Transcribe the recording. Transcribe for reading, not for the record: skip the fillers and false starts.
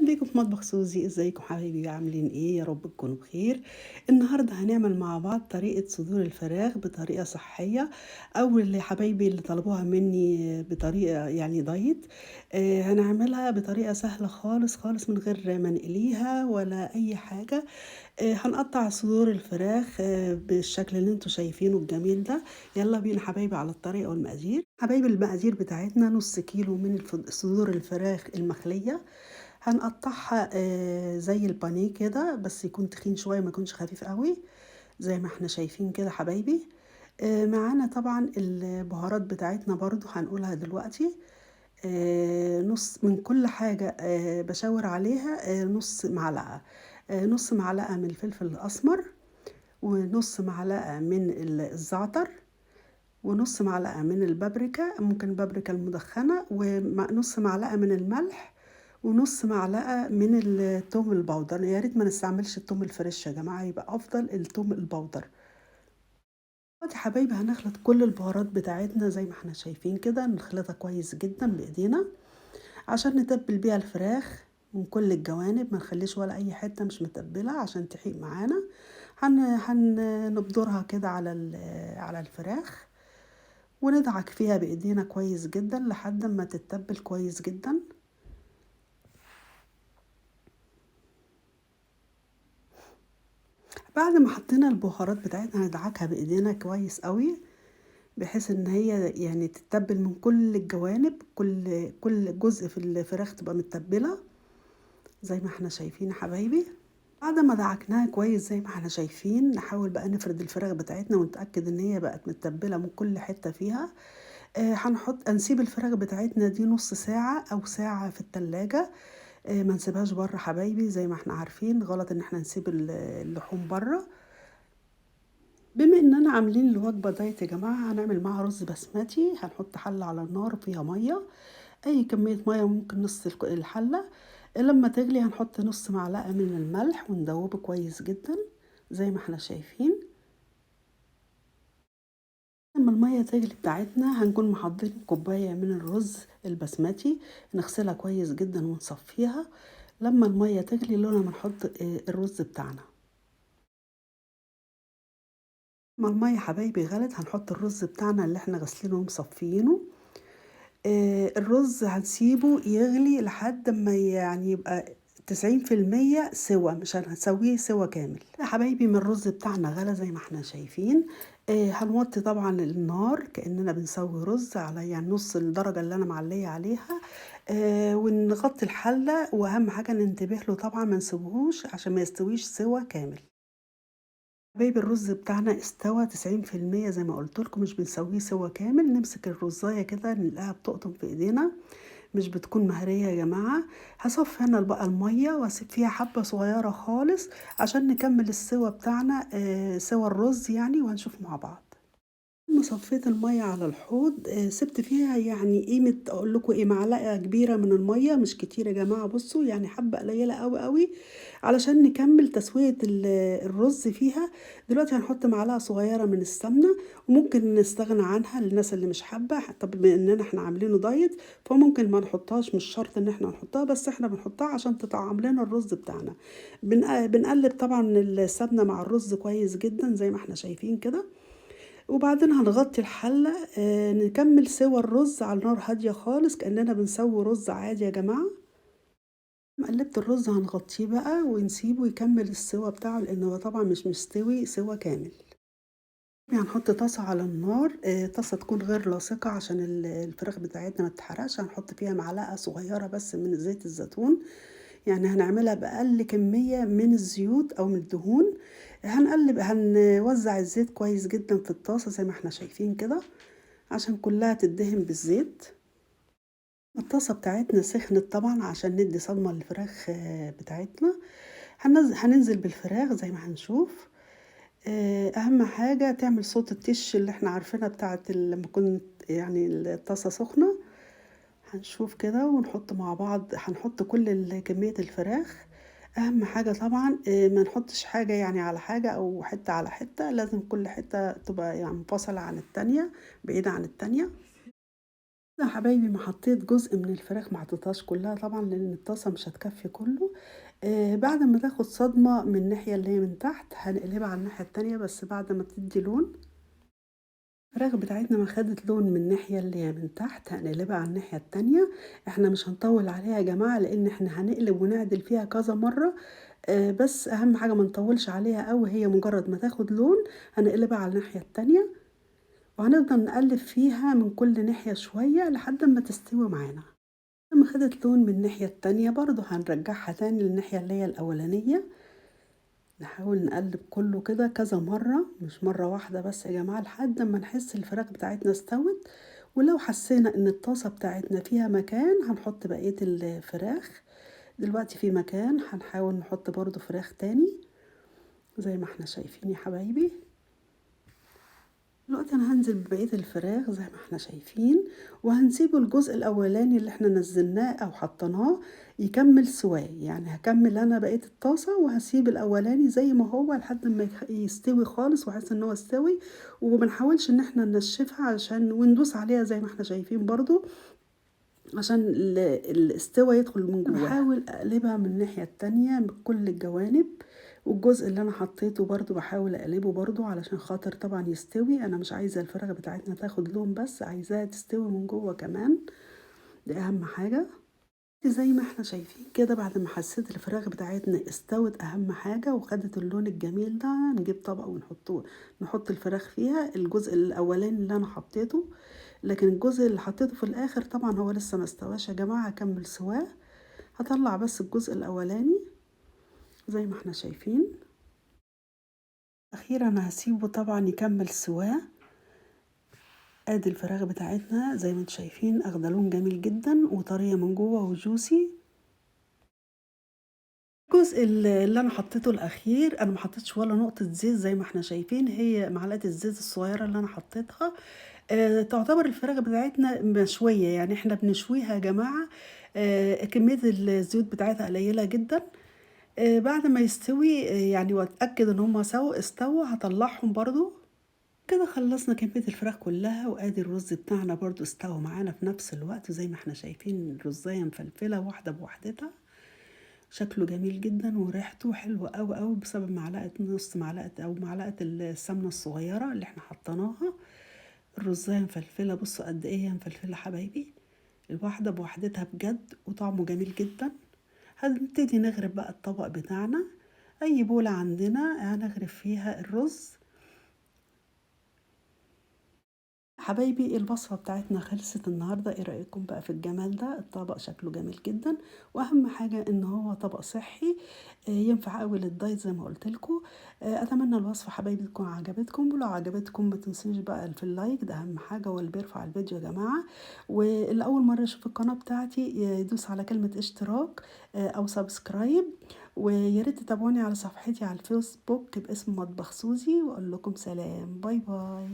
بيكم في مطبخ سوزي. ازيكم حبايبي؟ عاملين ايه؟ يا رب تكونوا بخير. النهارده هنعمل مع بعض طريقه صدور الفراخ بطريقه صحيه، او اللي حبايبي اللي طلبوها مني بطريقه يعني دايت. هنعملها بطريقه سهله خالص خالص من غير ما نقليها ولا اي حاجه. هنقطع صدور الفراخ بالشكل اللي انتوا شايفينه الجميل ده. يلا بينا حبايبي على الطريقه والمقادير. حبايبي المقادير بتاعتنا نص كيلو من صدور الفراخ المخليه. هنقطعها زي البانيه كده، بس يكون تخين شوية ما يكونش خفيف قوي زي ما احنا شايفين كده حبايبي. معانا طبعا البهارات بتاعتنا برضو هنقولها دلوقتي. نص من كل حاجة بشاور عليها، نص معلقة. نص معلقة من الفلفل الأسمر، ونص معلقة من الزعتر، ونص معلقة من البابريكا، ممكن البابريكا المدخنة، ونص معلقة من الملح، ونص معلقة من التوم البودر. يا ريت ما نستعملش التوم الفريش يا جماعة، يبقى أفضل التوم البودر. دلوقتي يا حبايبي هنخلط كل البهارات بتاعتنا زي ما احنا شايفين كده، نخلطها كويس جدا بإيدينا عشان نتبل بيها الفراخ من كل الجوانب، ما نخليش ولا أي حتة مش متبلة عشان تحيق معانا. هنبدرها كده على الفراخ، وندعك فيها بإيدينا كويس جدا لحد ما تتبل كويس جدا. بعد ما حطينا البهارات بتاعتنا ندعكها بإيدينا كويس قوي، بحيث ان هي يعني تتبل من كل الجوانب، كل جزء في الفراخ تبقى متبلة زي ما احنا شايفين يا حبايبي. بعد ما دعكناها كويس زي ما احنا شايفين، نحاول بقى نفرد الفراخ بتاعتنا ونتأكد ان هي بقت متبلة من كل حتة فيها. هنسيب الفراخ بتاعتنا دي نص ساعة او ساعة في التلاجة. ما نسيبهاش بره حبايبي، زي ما احنا عارفين غلط ان احنا نسيب اللحوم بره. بما اننا عاملين الوجبة دايت يا جماعة، هنعمل معاها رز بسمتي. هنحط حلة على النار فيها مية، اي كمية مية، ممكن نص الحلة. لما تغلي هنحط نص معلقة من الملح وندوبه كويس جدا زي ما احنا شايفين. لما المية تغلي بتاعتنا هنكون محضرين كوباية من الرز البسمتي، نغسلها كويس جدا ونصفيها. لما المية تغلي لنا بنحط الرز بتاعنا. لما المية حبايبي غلت هنحط الرز بتاعنا اللي احنا غسلينه ومصفيينه. الرز هنسيبه يغلي لحد ما يعني يبقى 90% سوا، مش هنسويه سوا كامل يا حبايبي. من الرز بتاعنا غلى زي ما احنا شايفين. هنوطي طبعا النار كأننا بنسوي رز على يعني نص الدرجة اللي انا معلية عليها. ونغطي الحلة، واهم حاجة ننتبه له طبعا ما نسيبهوش عشان ما يستويش سوا كامل. حبايبي الرز بتاعنا استوى 90% زي ما قلت لكم، مش بنسويه سوا كامل. نمسك الرزاية كده نلاقيها بتقطم في ايدينا، مش بتكون مهرية يا جماعة. هصفي هنا بقى المية واسيب فيها حبة صغيرة خالص عشان نكمل السوا بتاعنا، سوا الرز يعني، وهنشوف مع بعض. لما صفيت المية على الحوض، سبت فيها يعني قيمة اقول لكم ايه معلقة كبيرة من المية، مش كتير يا جماعة، بصوا يعني حبة قليلة قوي قوي علشان نكمل تسوية الرز فيها. دلوقتي هنحط معلقة صغيرة من السمنة، وممكن نستغنى عنها للناس اللي مش حابة. طب بما اننا احنا عاملينه دايت فممكن ما نحطهاش، مش شرط ان احنا نحطها، بس احنا بنحطها عشان تطعم لنا الرز بتاعنا. بنقلب طبعا السمنة مع الرز كويس جدا زي ما احنا شايفين كده. وبعدين هنغطي الحلة، نكمل سوى الرز على نار هادية خالص كأننا بنسوي رز عادي يا جماعة. قلبت الرز هنغطيه بقى ونسيبه يكمل السوا بتاعه، لأنه هو طبعا مش مستوي سوا كامل. هنحط طاسة على النار، طاسة تكون غير لاصقة عشان الفراخ بتاعتنا ما تتحرقش. هنحط فيها معلقة صغيرة بس من زيت الزيتون، يعني هنعملها بأقل كمية من الزيوت أو من الدهون. هنوزع الزيت كويس جدا في الطاسة زي ما احنا شايفين كده عشان كلها تدهن بالزيت. الطاسة بتاعتنا سخنت طبعا عشان ندي صدمة للفراخ بتاعتنا. هننزل بالفراخ زي ما هنشوف. أهم حاجة تعمل صوت التش اللي احنا عارفينها بتاعت لما كنت يعني الطاسة سخنة. هنشوف كده ونحط مع بعض، هنحط كل كمية الفراخ. أهم حاجة طبعا ما نحطش حاجة يعني على حاجة أو حتة على حتة، لازم كل حتة تبقى يعني منفصلة عن التانية، بعيدة عن التانية. يا حبايبي ما حطيت جزء من الفراخ، ما حطيتهاش كلها طبعًا لإن الطاسة مش هتكفي كله. بعد ما تاخد صدمة من الناحية اللي هي من تحت هنقلبها على الناحية التانية، بس بعد ما تدّي لون. الفراخ بتاعتنا ما خدت لون من الناحية اللي هي من تحت هنقلبها على الناحية التانية. إحنا مش هنطوّل عليها يا جماعة، لإن إحنا هنقلب ونعدل فيها كذا مرّة. بس أهم حاجة ما نطوّلش عليها أوي، هي مجرد ما تاخد لون هنقلبها على الناحية التانية، وهنفضل نقلّب فيها من كل ناحية شوية لحد أمّا تستوي معانا. لمّا خدت لون من الناحية التانية برضه هنرجعها تاني للناحية اللي هي الأولانية. نحاول نقلب كله كده كذا مرة، مش مرة واحدة بس يا جماعة، لحد ما نحس الفراخ بتاعتنا استوت. ولو حسينا ان الطاسة بتاعتنا فيها مكان هنحط بقية الفراخ. دلوقتي في مكان هنحاول نحط برضو فراخ تاني زي ما احنا شايفين يا حبايبي. دلوقتي أنا هانزل ببقية الفراخ زي ما إحنا شايفين، وهنسيب الجزء الأولاني اللي إحنا نزّلناه أو حطيناه يكمّل سواه، يعني هاكمّل أنا بقية الطاسة وهاسيب الأولاني زي ما هو لحد أمّا يستوي خالص وأحس إن هو استوي. وما نحاولش إن إحنا ننشّفها وندوس عليها زي ما إحنا شايفين برضه، عشان الاستوا يدخل من جواها. باحاول أقلبها من الناحية التانية بكل الجوانب، والجزء اللي أنا حطيته برضه باحاول أقلبه برضه علشان خاطر طبعًا يستوي. أنا مش عايزة الفراخ بتاعتنا تاخد لون بس، عايزاها تستوي من جوه كمان، دي أهم حاجة. زي ما إحنا شايفين كده بعد ما حسيت الفراخ بتاعتنا استوت أهم حاجة وخدت اللون الجميل ده، نجيب طبق نحط الفراخ فيها الجزء الأولاني اللي أنا حطيته. لكن الجزء اللي حطيته في الآخر طبعًا هو لسه ما استواش يا جماعة، هاكمّل سواه. هاطلّع بس الجزء الأولاني زي ما إحنا شايفين. أخيرًا هاسيبه طبعًا يكمّل سواه. آدي الفراخ بتاعتنا زي ما أنتم شايفين أخدة لون جميل جدًا وطرية من جوّه وjuicy. الجزء اللي أنا حطيته الأخير أنا ما حطيتش ولا نقطة زيت زي ما إحنا شايفين، هي معلقة الزيت الصغيرة اللي أنا حطيتها. تعتبر الفراخ بتاعتنا مشوية، يعني إحنا بنشويها يا جماعة. كمية الزيوت بتاعتها قليلة جدًا. بعد ما يستوي يعني وأتأكد إن هُم استووا هاطلّعهم برضه. كده خلّصنا كمية الفراخ كلّها، وآدي الرز بتاعنا برضه استوى معانا في نفس الوقت زي ما إحنا شايفين الرزاية مفلفلة واحدة بوحدتها. شكله جميل جدًا وريحته حلوة أوي، أوي بسبب نُص معلقة أو معلقة السمنة الصغيرة اللي إحنا حطيناها. الرزاية مفلفلة، بُصّوا قد إيه هي مفلفلة حبايبي، الواحدة بوحدتها بجد وطعمه جميل جدًا. هنبتدي نغرف بقى الطبق بتاعنا، أي بولة عندنا هنغرف فيها الرز. حبايبي الوصفة بتاعتنا خلصت النهاردة، ايه رأيكم بقى في الجمال ده؟ الطبق شكله جميل جدا، واهم حاجة ان هو طبق صحي. ينفع قوي للدايت زي ما قلت لكم. اتمنى الوصفة حبايبي تكون عجبتكم، ولو عجبتكم ما تنسوش بقى في اللايك، ده اهم حاجة، واللي بيرفع الفيديو يا جماعة. واللي اول مرة يشوف القناة بتاعتي يدوس على كلمة اشتراك او سبسكرايب. وياريت تتابعوني على صفحتي على الفيسبوك باسم مطبخ سوزي، واقول لكم سلام، باي باي.